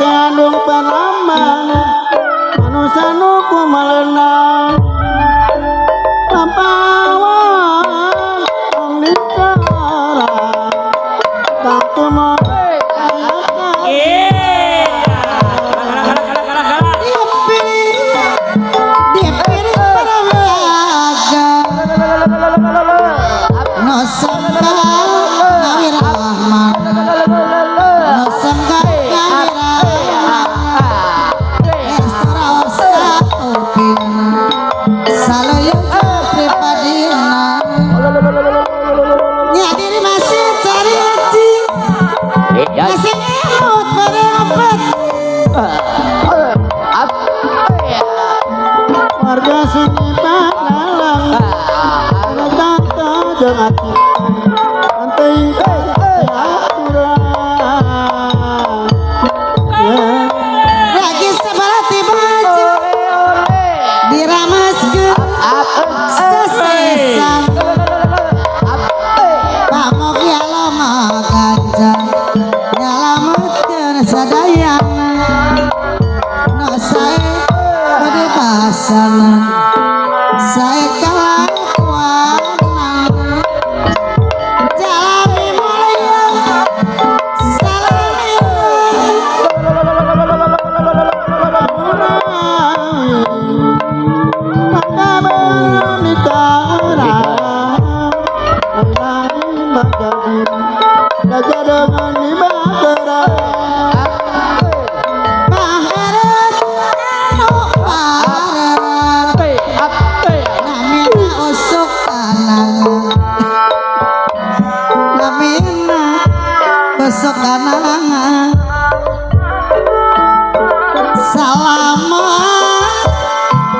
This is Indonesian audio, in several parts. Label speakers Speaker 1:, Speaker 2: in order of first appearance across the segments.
Speaker 1: andung panaman manusia nu kumalenan pampawan omnikara tak tumo warga sini panalang tata jengati penting lagi sebalati baju diramaskeun sesesan pamog yalama ganja nyalametkeun sadayana no sae bade basana sae kalakuanan jalani mulia salami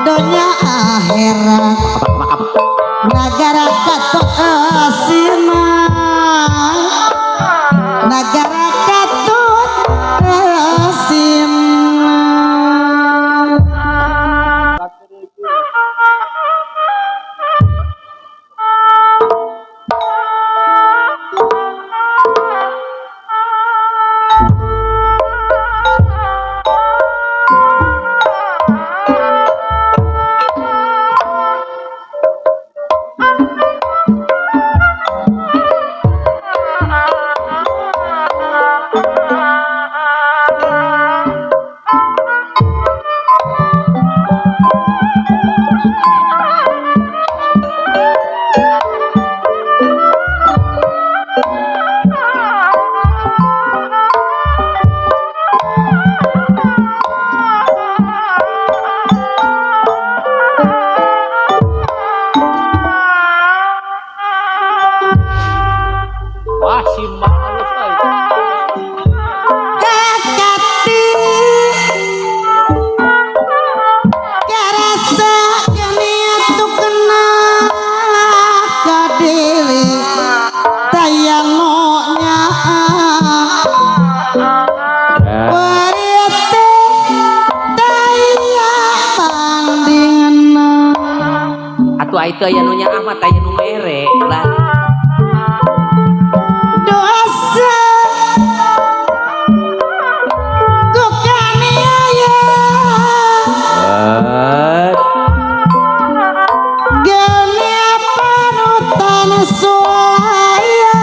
Speaker 1: dunia akhirat negara katut asina negara katut asina
Speaker 2: itu aya nu nya amat aya nu mere lah
Speaker 1: dosa kukaniaya gania panutan sulaya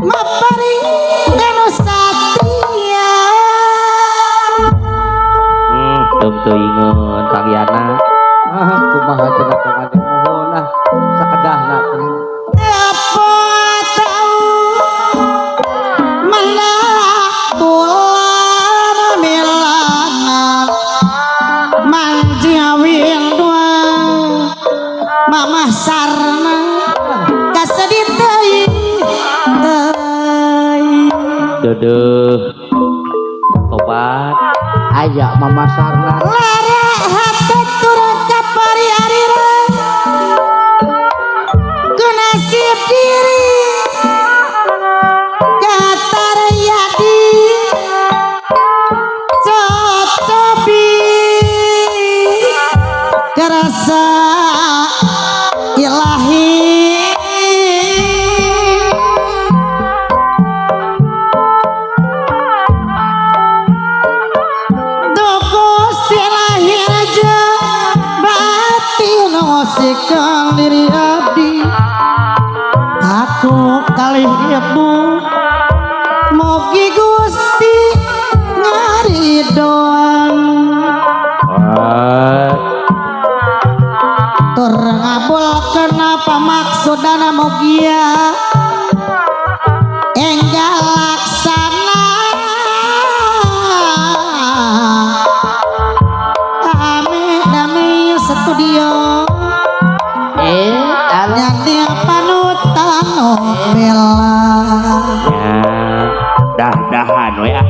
Speaker 1: maparing kanu satria
Speaker 2: teu ingeun kagiana
Speaker 3: kumaha cenah kang mohon sakedahna
Speaker 1: apa tahu melakukan milangan manjawin dua mamah sarna kasedit
Speaker 2: deuh tobat
Speaker 3: aya mama sarna
Speaker 1: lara hati turun kapari arira kunasib diri katar yadi cocobi kerasa ilahi ibu mugi Gusti ngaridoan tur ngabulkeun apa maksudana mugia enggal laksana dami studio nyandi panutan bela
Speaker 2: ya dah-dahan we ah.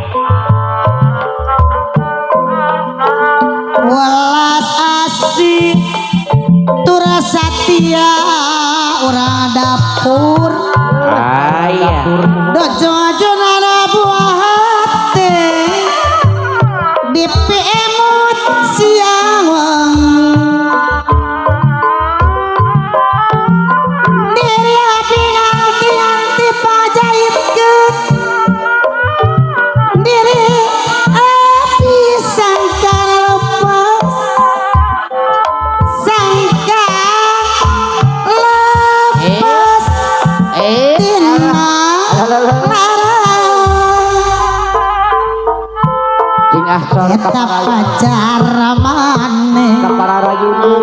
Speaker 1: welas asih tura satia urang dapur
Speaker 2: Aya
Speaker 1: dojo nana buah hati di emot siang wangi diri api anti pajaitkeun diri api sangkar lepas sangkar lepas tina
Speaker 3: Dingah sor
Speaker 1: eta pacar maneh
Speaker 3: kapararayun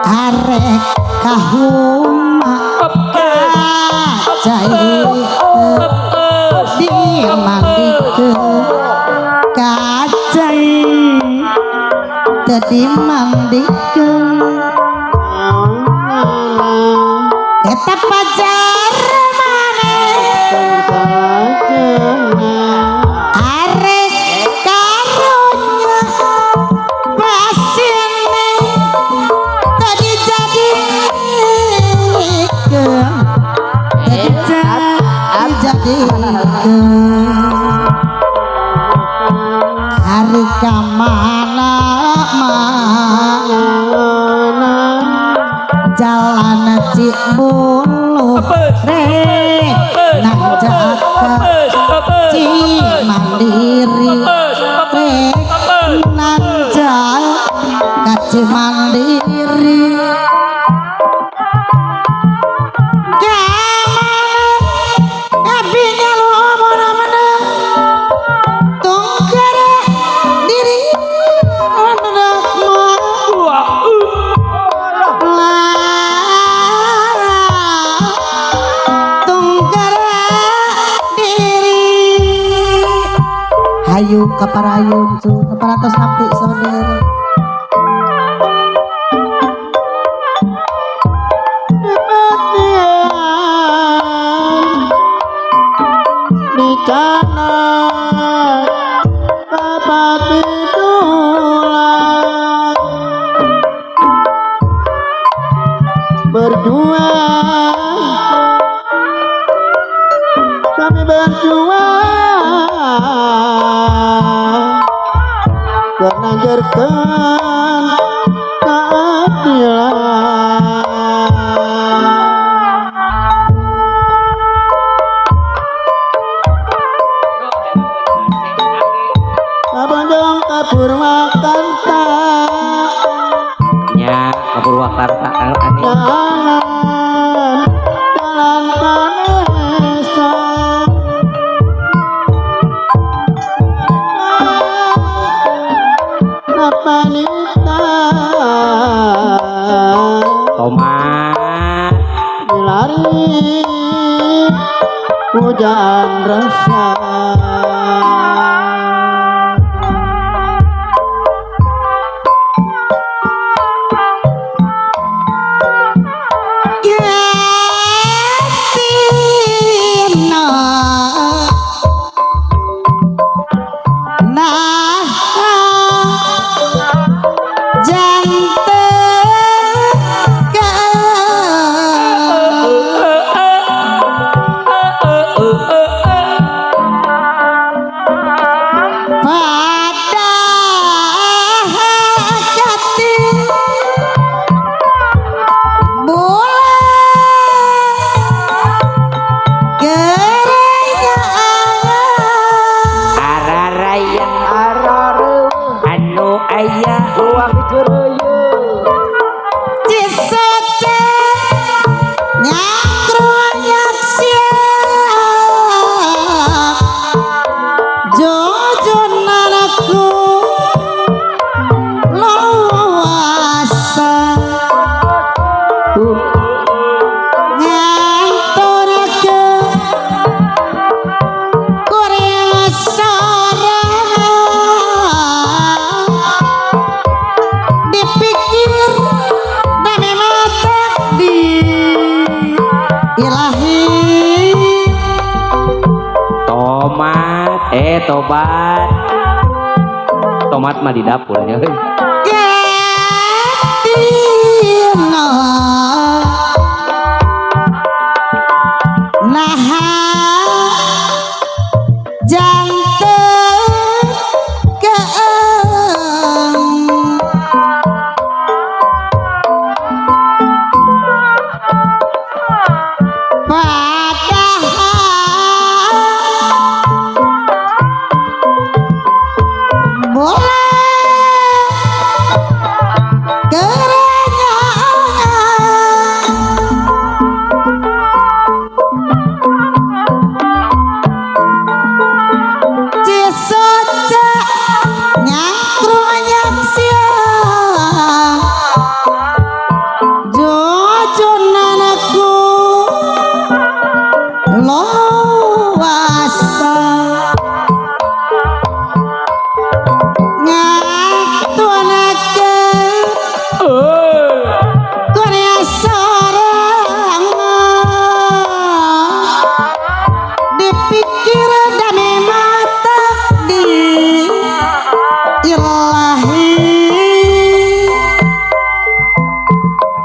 Speaker 1: arek kahuma kacai dimandikeun kacai teu dimandikeun eta pacar maneh arek karunya pasine tadi jadikeun hari kamana mana jalan Cibulu rek nang jaka Cimandiri rek nang jaka Cimandiri Hayu kaparayun cu kaparatos nampi saudara di kana Bapak Pitulah berjuang kami berjuang menanjarkan keadilan Abang Kapurwakarta
Speaker 2: nya Kapurwakarta aneh
Speaker 1: jalan Kanesa Napanita
Speaker 2: tomat
Speaker 1: dilari hujan rasa ilahi
Speaker 2: tobat tomat mah di dapur ya
Speaker 1: Ketina naha janten keeng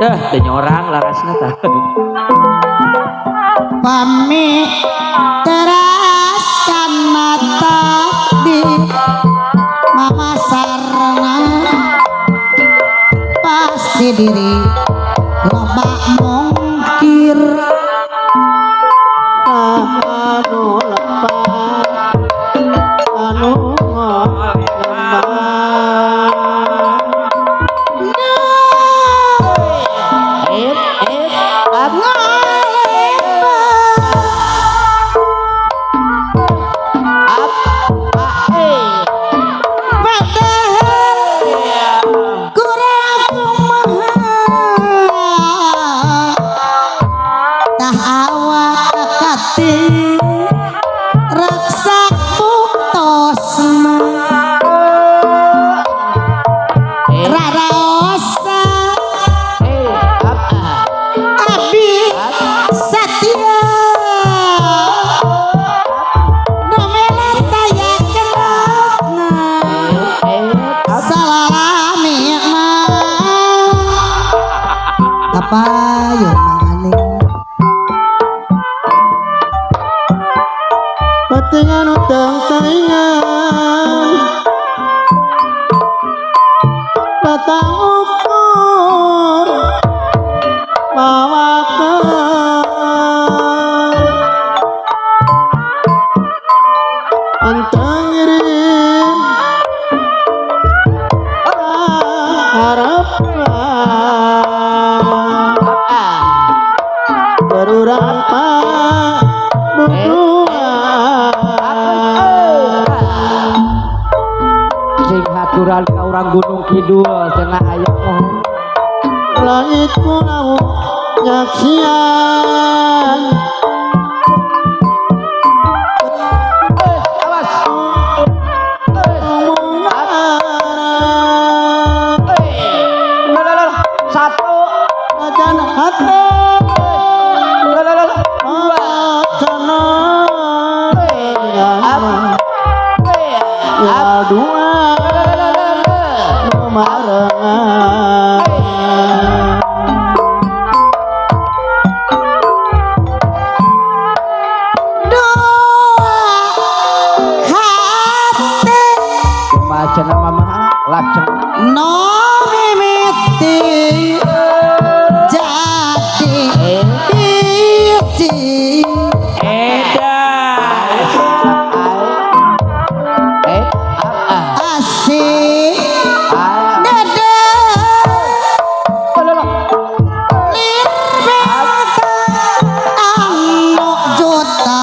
Speaker 2: dah nyorang larasna tah
Speaker 1: pami teraskan mata di mama sarana pasti diri loba mungkir anu lepas anu payung manganing patingan utang taingan batang ukur mawakan antang ngirim harapan berurang pak
Speaker 3: sing haturan ka urang Gunung Kidul cenah aya pohon
Speaker 1: langit kulau nyaksian
Speaker 3: awas satu
Speaker 1: ajan hati dua marengan dua hati
Speaker 3: baca nama mah laceng
Speaker 1: no mimiti jadi iji asik dada lirbeta anu juta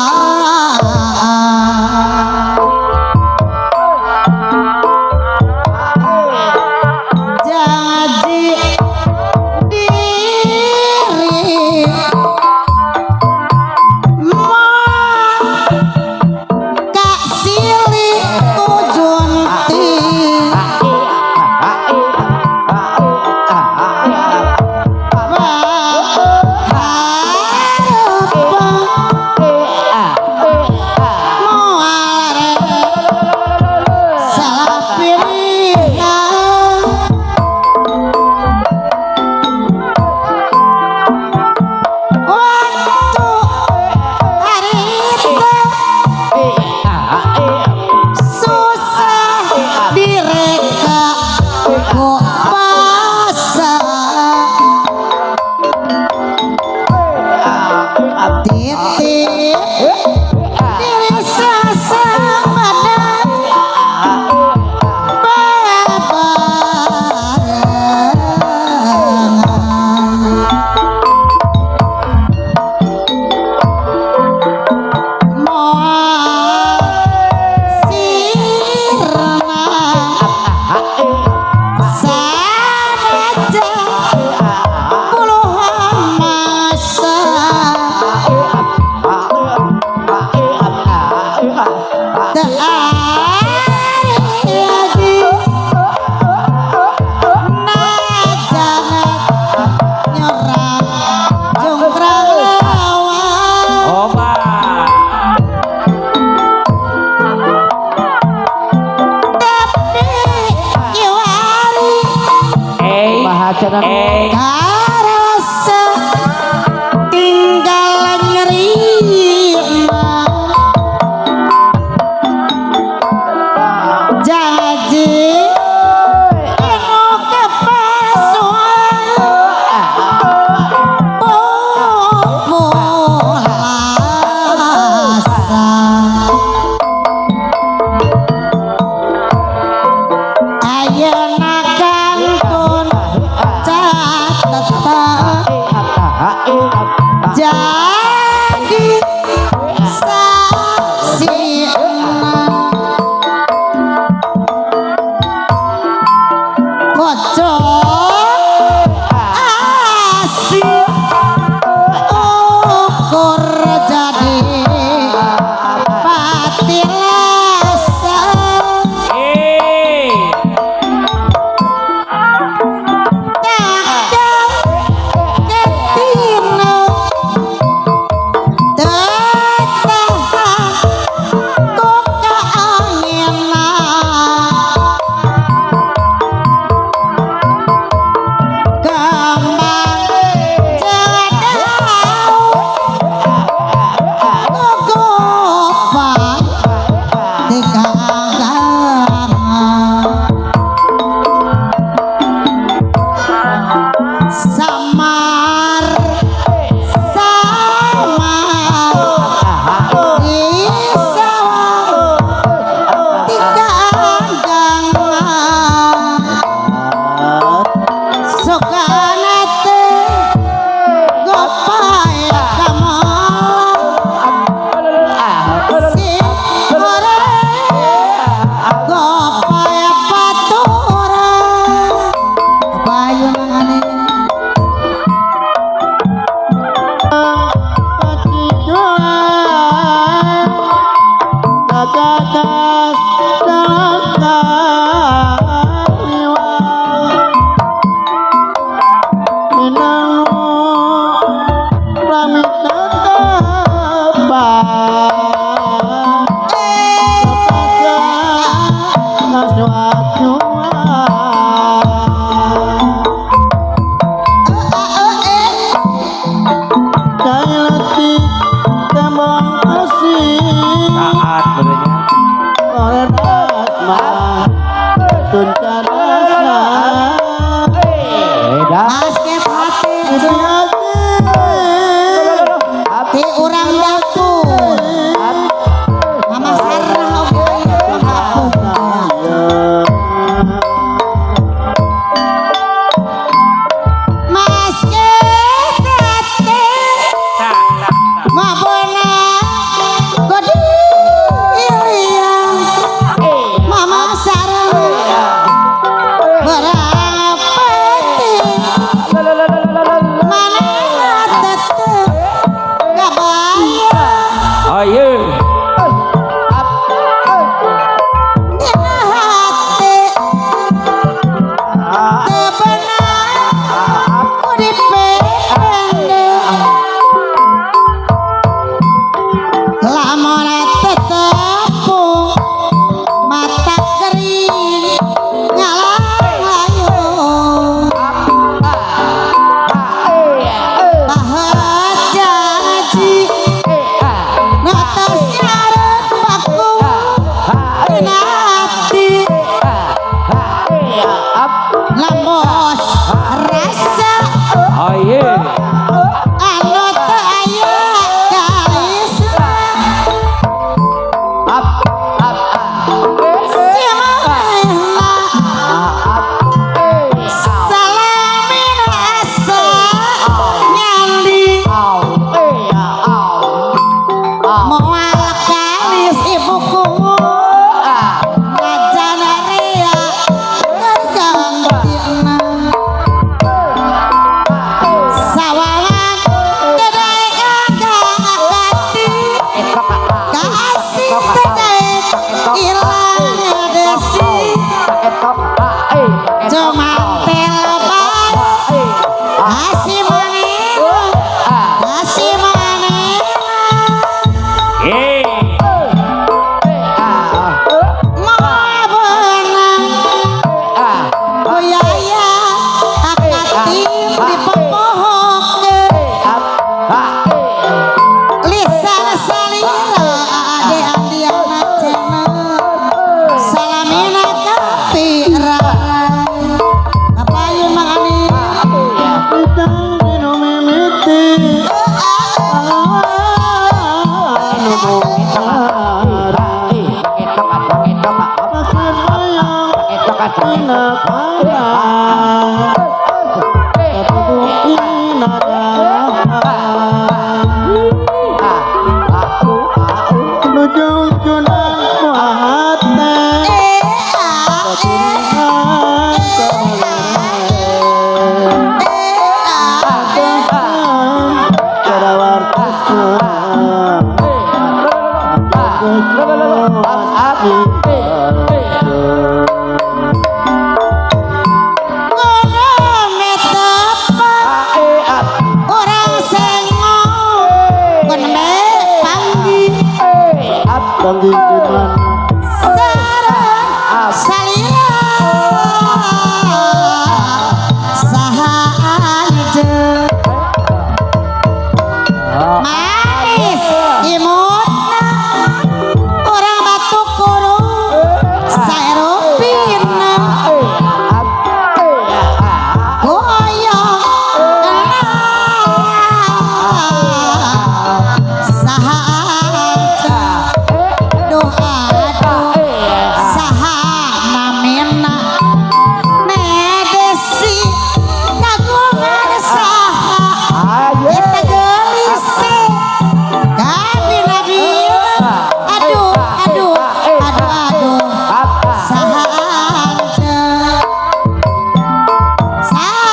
Speaker 1: titip diri sesembadan bebarengan moal sirna sanajan puluhan masa
Speaker 2: Oba.
Speaker 3: Bahaca dan
Speaker 1: Tinggal nyerima janji penuh kepalsuan populasa ayeuna kantun catetan jadi saksina kocok asih ukur jadi patilasa takkan ketina tetahan kok kaangenan kembang jadau gugupan digagangan samar samar di sawah digagangan sokana teh gopaya kamalan si ore gopaya paturan bayu nangane
Speaker 2: Saat berenya.
Speaker 1: basket hati di urang dapur mama sarang oke basket hati mabona godiliang
Speaker 4: Banggi kuman
Speaker 1: sareng salira saha anjeun manis imutna urang batu kurung saerupina goyong saha saha namina nedesi kagungan saha eta gelisih kabina-bina aduh saha anjeun saha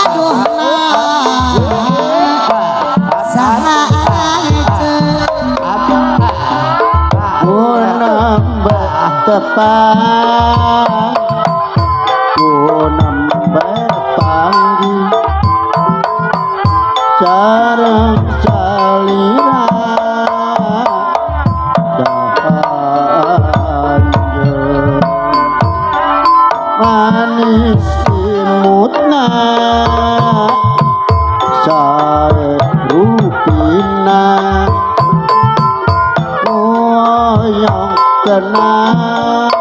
Speaker 1: aduh saha anjeun
Speaker 4: tepat ku nambah panggi sareng salira dahanjeun manis imutna sarupina goyong kenang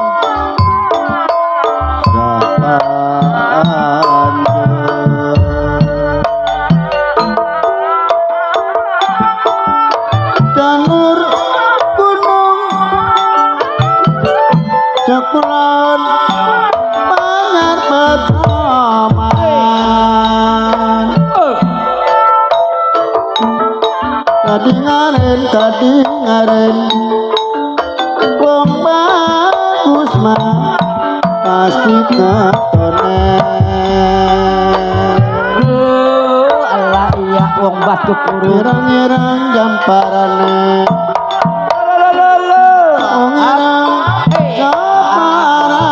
Speaker 4: jalur gunung cekulon banget betraman kadingaren wong bagus mah pasti ketonen
Speaker 3: Allah iya wong batu kurung
Speaker 4: irang-irang jamparane wong irang jamparane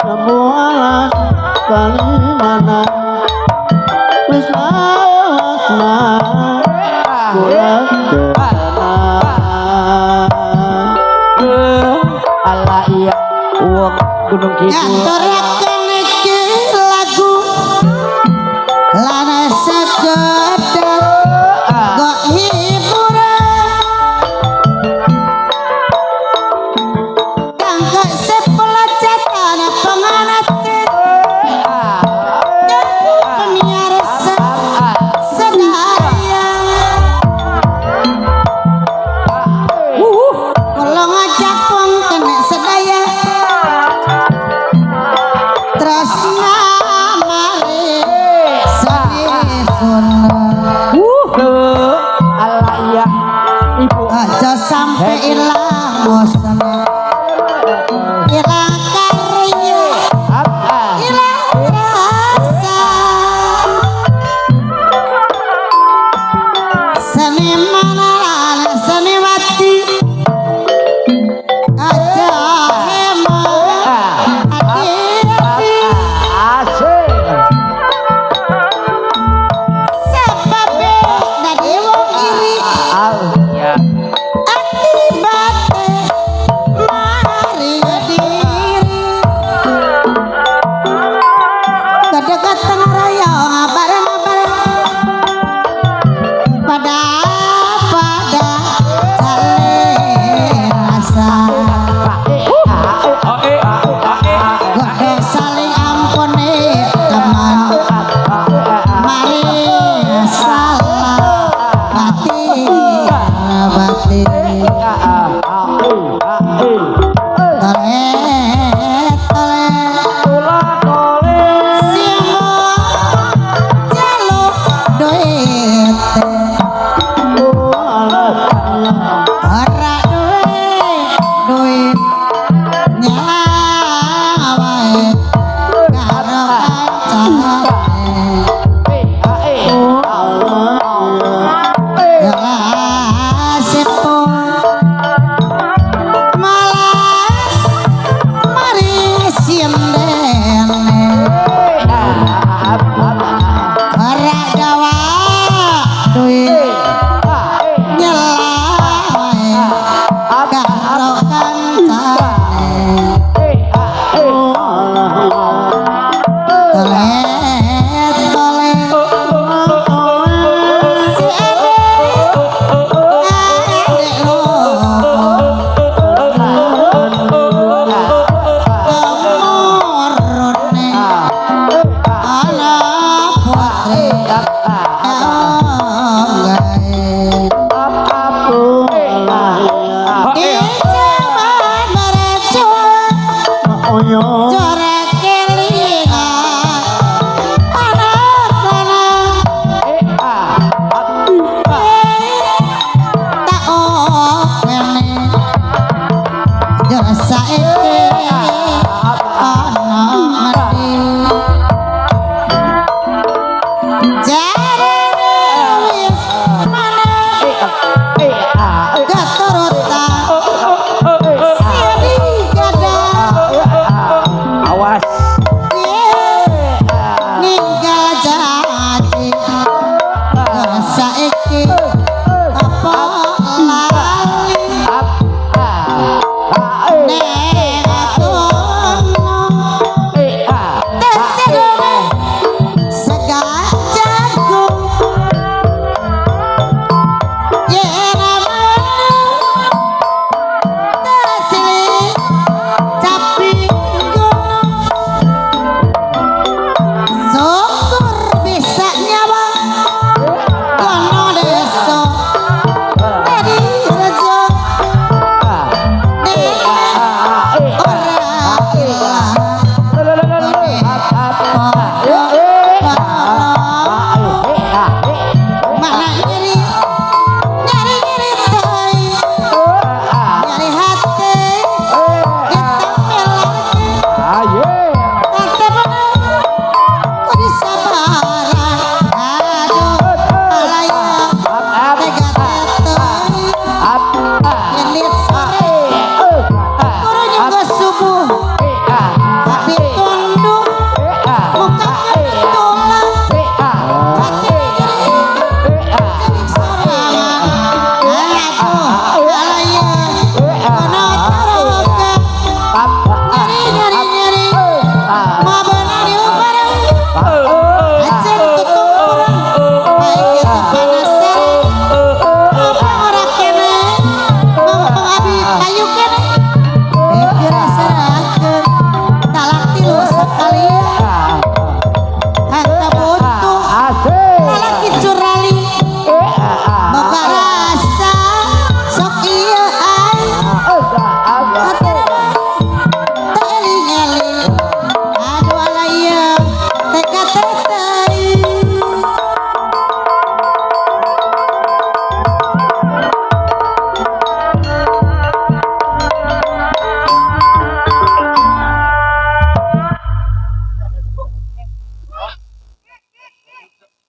Speaker 4: kemualan kalimana wis lawasna kula
Speaker 3: Allah iya wong gunung kidul